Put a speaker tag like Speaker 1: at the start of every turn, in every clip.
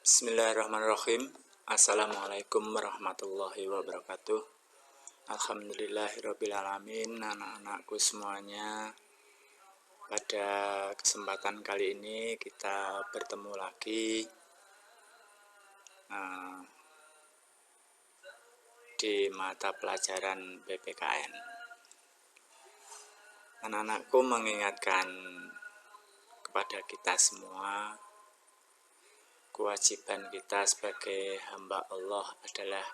Speaker 1: Bismillahirrahmanirrahim. Assalamualaikum warahmatullahi wabarakatuh. Alhamdulillahirrabbilalamin. Anak-anakku semuanya, pada kesempatan kali ini kita bertemu lagi di mata pelajaran PPKN. Anak-anakku mengingatkan kepada kita semua, kewajiban kita sebagai hamba Allah adalah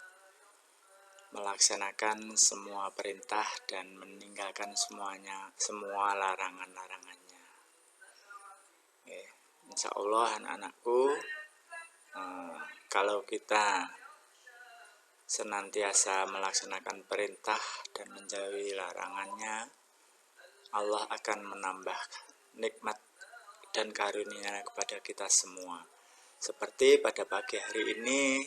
Speaker 1: melaksanakan semua perintah dan meninggalkan semua larangan-larangannya. Insya Allah anak-anakku, kalau kita senantiasa melaksanakan perintah dan menjauhi larangannya, Allah akan menambah nikmat dan karunia kepada kita semua. Seperti pada pagi hari ini,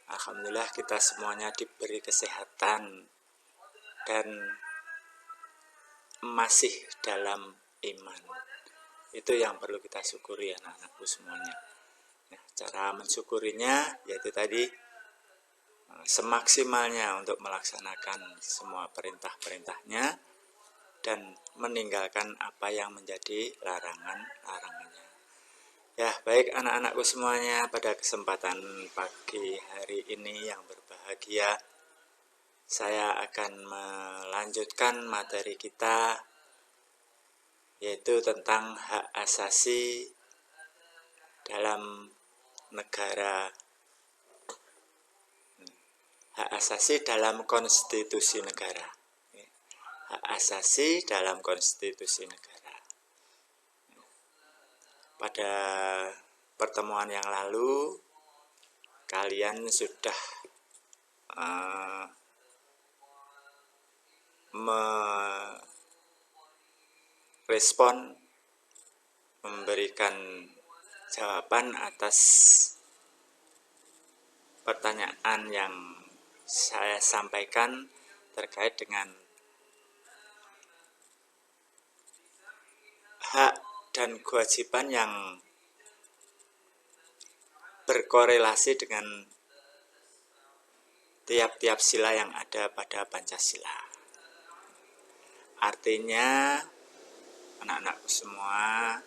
Speaker 1: alhamdulillah kita semuanya diberi kesehatan dan masih dalam iman. Itu yang perlu kita syukuri anak-anakku semuanya. Nah, cara mensyukurinya yaitu tadi semaksimalnya untuk melaksanakan semua perintah-perintahnya dan meninggalkan apa yang menjadi larangan-larangannya. Ya, baik anak-anakku semuanya, pada kesempatan pagi hari ini yang berbahagia, saya akan melanjutkan materi kita, yaitu tentang hak asasi dalam negara, hak asasi dalam konstitusi negara. Hak asasi dalam konstitusi negara. Pada pertemuan yang lalu, kalian sudah merespon, memberikan jawaban atas pertanyaan yang saya sampaikan terkait dengan hak dan kewajiban yang berkorelasi dengan tiap-tiap sila yang ada pada Pancasila. Artinya, anak-anakku semua,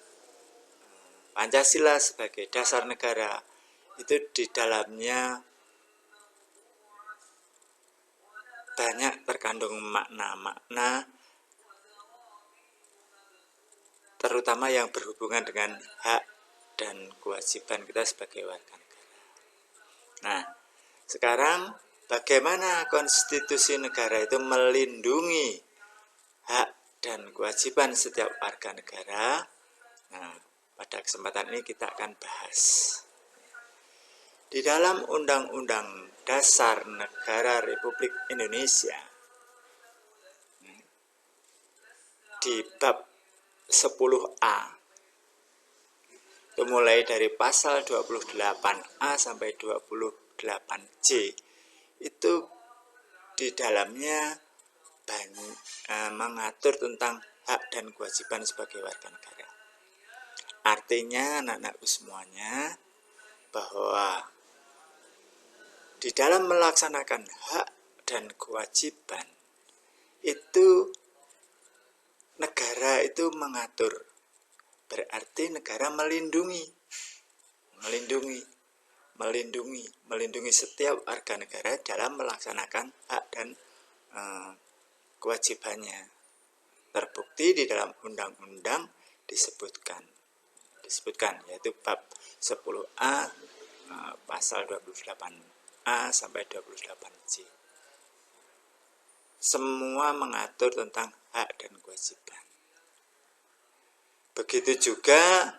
Speaker 1: Pancasila sebagai dasar negara itu di dalamnya banyak terkandung makna-makna, terutama yang berhubungan dengan hak dan kewajiban kita sebagai warga negara. Nah, sekarang bagaimana konstitusi negara itu melindungi hak dan kewajiban setiap warga negara? Nah, pada kesempatan ini kita akan bahas. Di dalam Undang-Undang Dasar Negara Republik Indonesia, di bab 10A, itu mulai dari pasal 28A sampai 28C, itu di dalamnya mengatur tentang hak dan kewajiban sebagai warga negara. Artinya anak-anakku semuanya, bahwa di dalam melaksanakan hak dan kewajiban itu negara itu mengatur, berarti negara melindungi setiap warga negara dalam melaksanakan hak dan kewajibannya. Terbukti di dalam undang-undang disebutkan yaitu bab 10A pasal 28A sampai 28C. Semua mengatur tentang hak dan kewajiban. Begitu juga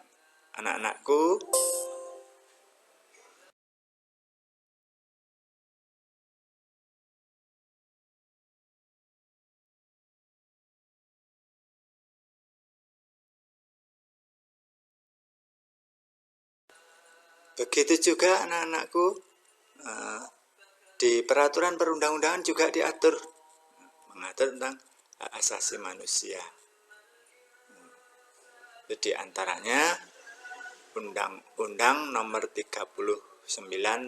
Speaker 1: anak-anakku, di peraturan perundang-undangan juga mengatur tentang hak asasi manusia. Itu diantaranya Undang-Undang Nomor 30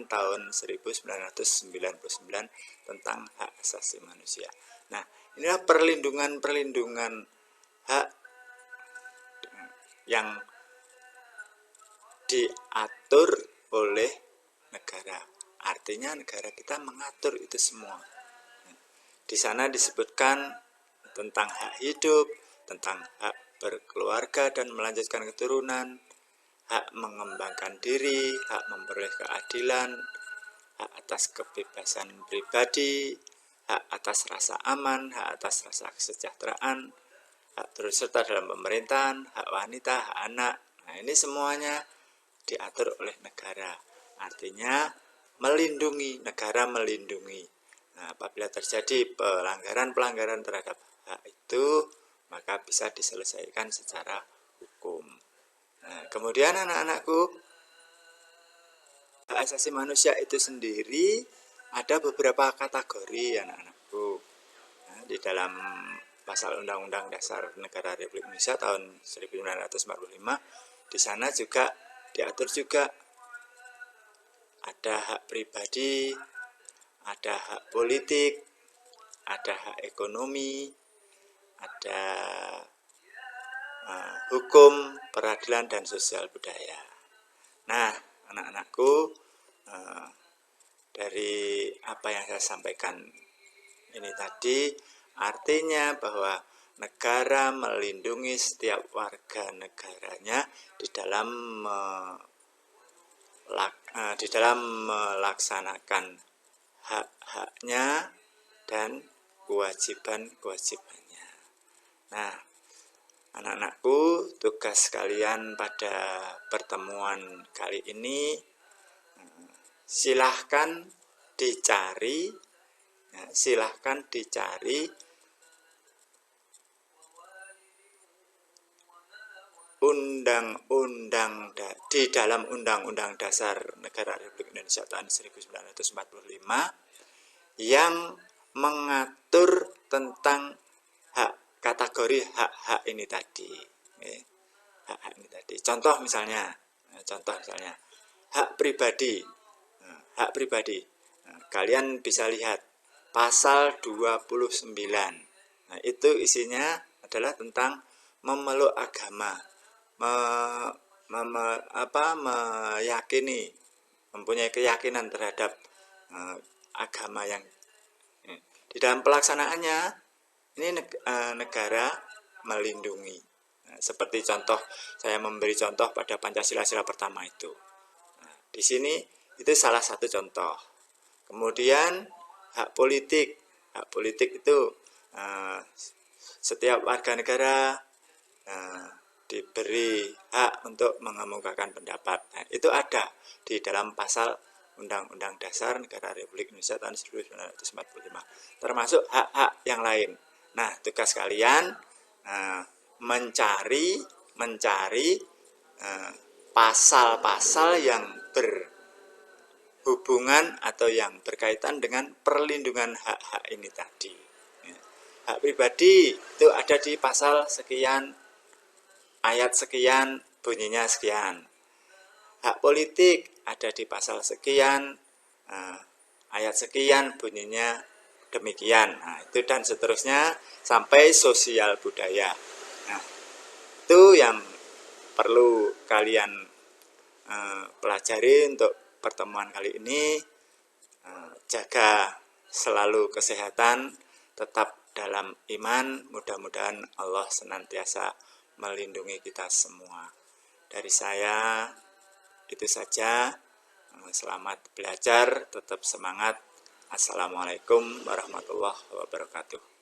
Speaker 1: tahun 1999 tentang hak asasi manusia. Nah, inilah perlindungan hak yang diatur oleh negara. Artinya negara kita mengatur itu semua. Di sana disebutkan tentang hak hidup, tentang hak berkeluarga dan melanjutkan keturunan, hak mengembangkan diri, hak memperoleh keadilan, hak atas kebebasan pribadi, hak atas rasa aman, hak atas rasa kesejahteraan, hak turut serta dalam pemerintahan, hak wanita, hak anak. Nah, ini semuanya diatur oleh negara. Artinya melindungi, negara melindungi. Nah, apabila terjadi pelanggaran terhadap hak itu, maka bisa diselesaikan secara hukum. Nah, kemudian anak-anakku, hak asasi manusia itu sendiri ada beberapa kategori anak-anakku. Nah, di dalam pasal Undang-Undang Dasar Negara Republik Indonesia tahun 1945, di sana juga diatur juga ada hak pribadi, ada hak politik, ada hak ekonomi, ada hukum, peradilan, dan sosial budaya. Nah, anak-anakku, dari apa yang saya sampaikan ini tadi, artinya bahwa negara melindungi setiap warga negaranya di dalam melaksanakan hak-haknya dan kewajiban-kewajibannya. Nah, anak-anakku, tugas kalian pada pertemuan kali ini, silahkan dicari undang-undang di dalam Undang-Undang Dasar Negara Republik Indonesia tahun 1945 yang mengatur tentang kategori hak-hak ini tadi. Hak-hak ini tadi. Contoh misalnya hak pribadi. Hak pribadi. Kalian bisa lihat pasal 29. Nah, itu isinya adalah tentang memeluk agama, meyakini, mempunyai keyakinan terhadap agama yang di dalam pelaksanaannya ini negara melindungi. Nah, seperti contoh, saya memberi contoh pada Pancasila pertama itu. Nah, di sini itu salah satu contoh. Kemudian hak politik itu setiap warga negara diberi hak untuk mengemukakan pendapat. Nah, itu ada di dalam pasal Undang-Undang Dasar Negara Republik Indonesia tahun 1945, termasuk hak-hak yang lain. Nah, tugas kalian mencari pasal-pasal yang berhubungan atau yang berkaitan dengan perlindungan hak-hak ini tadi. Hak pribadi itu ada di pasal sekian, ayat sekian, bunyinya sekian. Hak politik ada di pasal sekian, ayat sekian, bunyinya demikian. Nah, itu dan seterusnya sampai sosial budaya. Nah, itu yang perlu kalian pelajari untuk pertemuan kali ini. Jaga selalu kesehatan, tetap dalam iman. Mudah-mudahan Allah senantiasa melindungi kita semua. Dari saya itu saja. Selamat belajar, tetap semangat. Assalamualaikum warahmatullahi wabarakatuh.